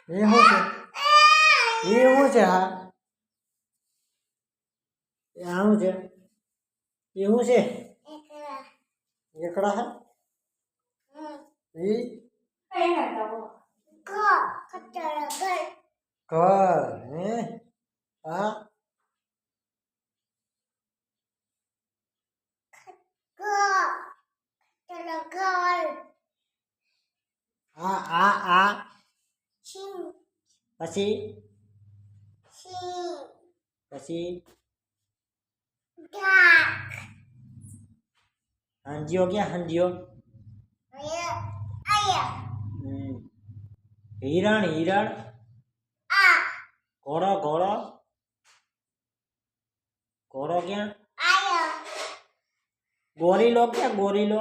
ये हो से ये हो से हाँ ये हो से ये हो से ये कड़ा है ये कर हैं हाँ आ પછી પછી હાંજીઓ ક્યાં હાંજીઓ હિરણ હિરણ ઘોડો ઘોડો ઘોડો ક્યાં ગોરીલો ક્યાં ગોરીલો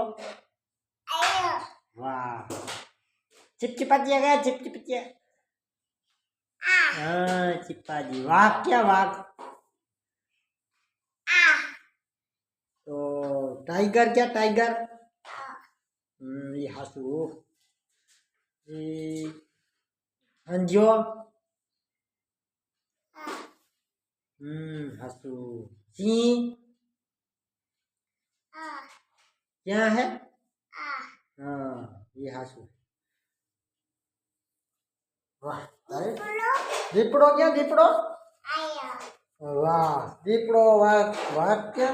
વાહ चिपचिपातिया गया चिपचिपिया हाँ चिप्पाजी वाघ क्या वाघ तो टाइगर क्या टाइगर ये हासू ये हंजो हासू सिंह क्या है हाँ ये हासू वाह दीपड़ो क्या दीपड़ो वाह दीपड़ो वाघ वाघ क्या